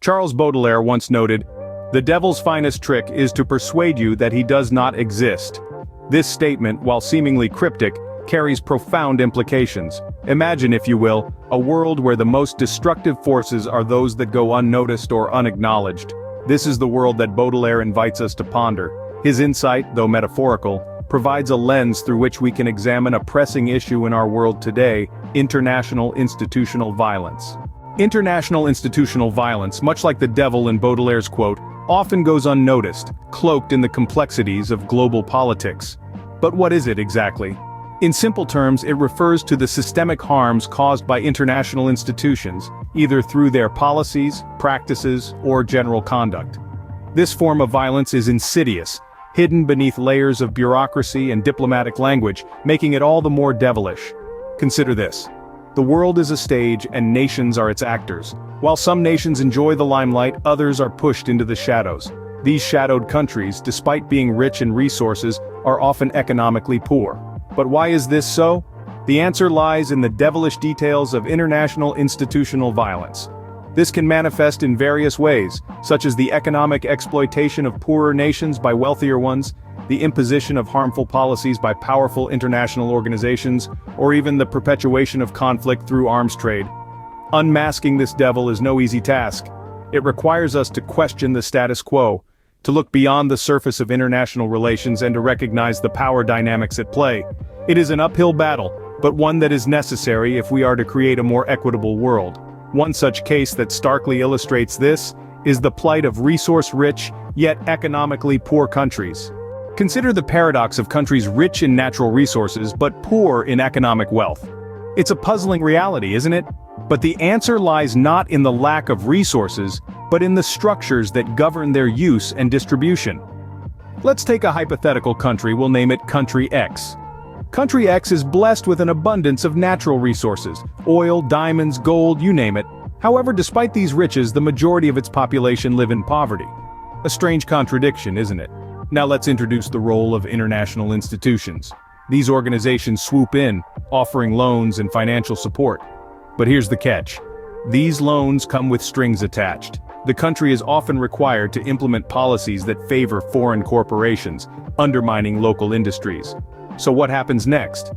Charles Baudelaire once noted, "The devil's finest trick is to persuade you that he does not exist." This statement, while seemingly cryptic, carries profound implications. Imagine, if you will, a world where the most destructive forces are those that go unnoticed or unacknowledged. This is the world that Baudelaire invites us to ponder. His insight, though metaphorical, provides a lens through which we can examine a pressing issue in our world today: international institutional violence. International institutional violence, much like the devil in Baudelaire's quote, often goes unnoticed, cloaked in the complexities of global politics. But what is it exactly? In simple terms, it refers to the systemic harms caused by international institutions, either through their policies, practices, or general conduct. This form of violence is insidious, hidden beneath layers of bureaucracy and diplomatic language, making it all the more devilish. Consider this. The world is a stage and nations are its actors. While some nations enjoy the limelight, others are pushed into the shadows. These shadowed countries, despite being rich in resources, are often economically poor. But why is this so? The answer lies in the devilish details of international institutional violence. This can manifest in various ways, such as the economic exploitation of poorer nations by wealthier ones, the imposition of harmful policies by powerful international organizations, or even the perpetuation of conflict through arms trade. Unmasking this devil is no easy task. It requires us to question the status quo, to look beyond the surface of international relations and to recognize the power dynamics at play. It is an uphill battle, but one that is necessary if we are to create a more equitable world. One such case that starkly illustrates this is the plight of resource-rich, yet economically poor countries. Consider the paradox of countries rich in natural resources but poor in economic wealth. It's a puzzling reality, isn't it? But the answer lies not in the lack of resources, but in the structures that govern their use and distribution. Let's take a hypothetical country, we'll name it Country X. Country X is blessed with an abundance of natural resources: oil, diamonds, gold, you name it. However, despite these riches, the majority of its population live in poverty. A strange contradiction, isn't it? Now let's introduce the role of international institutions. These organizations swoop in, offering loans and financial support. But here's the catch. These loans come with strings attached. The country is often required to implement policies that favor foreign corporations, undermining local industries. So what happens next?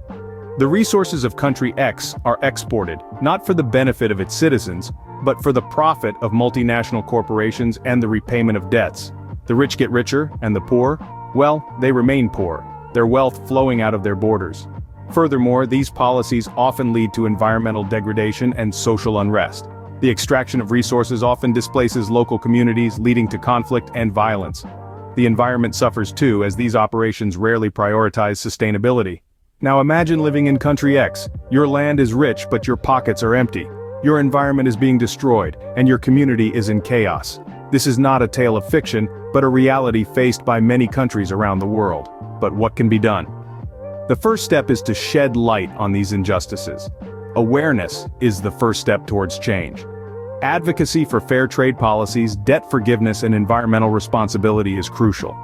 The resources of Country X are exported, not for the benefit of its citizens, but for the profit of multinational corporations and the repayment of debts. The rich get richer, and the poor, well, they remain poor, their wealth flowing out of their borders. Furthermore, these policies often lead to environmental degradation and social unrest. The extraction of resources often displaces local communities, leading to conflict and violence. The environment suffers too, as these operations rarely prioritize sustainability. Now imagine living in Country X. Your land is rich, but your pockets are empty. Your environment is being destroyed, and your community is in chaos. This is not a tale of fiction, but a reality faced by many countries around the world. But what can be done? The first step is to shed light on these injustices. Awareness is the first step towards change. Advocacy for fair trade policies, debt forgiveness, and environmental responsibility is crucial.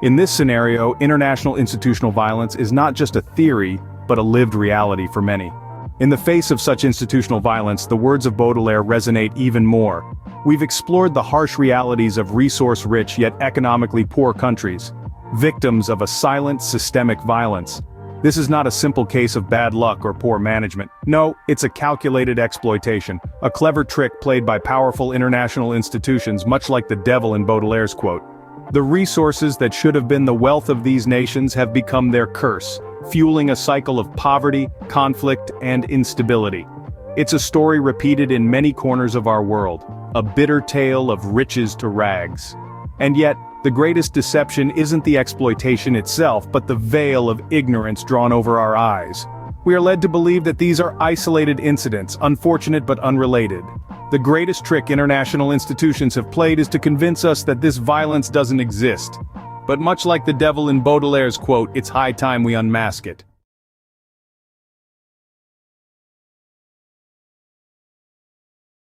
In this scenario, international institutional violence is not just a theory, but a lived reality for many. In the face of such institutional violence, the words of Baudelaire resonate even more. We've explored the harsh realities of resource-rich yet economically poor countries, victims of a silent, systemic violence. This is not a simple case of bad luck or poor management. No, it's a calculated exploitation, a clever trick played by powerful international institutions, much like the devil in Baudelaire's quote. The resources that should have been the wealth of these nations have become their curse, fueling a cycle of poverty, conflict, and instability. It's a story repeated in many corners of our world, a bitter tale of riches to rags. And yet, the greatest deception isn't the exploitation itself, but the veil of ignorance drawn over our eyes. We are led to believe that these are isolated incidents, unfortunate but unrelated. The greatest trick international institutions have played is to convince us that this violence doesn't exist. But much like the devil in Baudelaire's quote, it's high time we unmask it.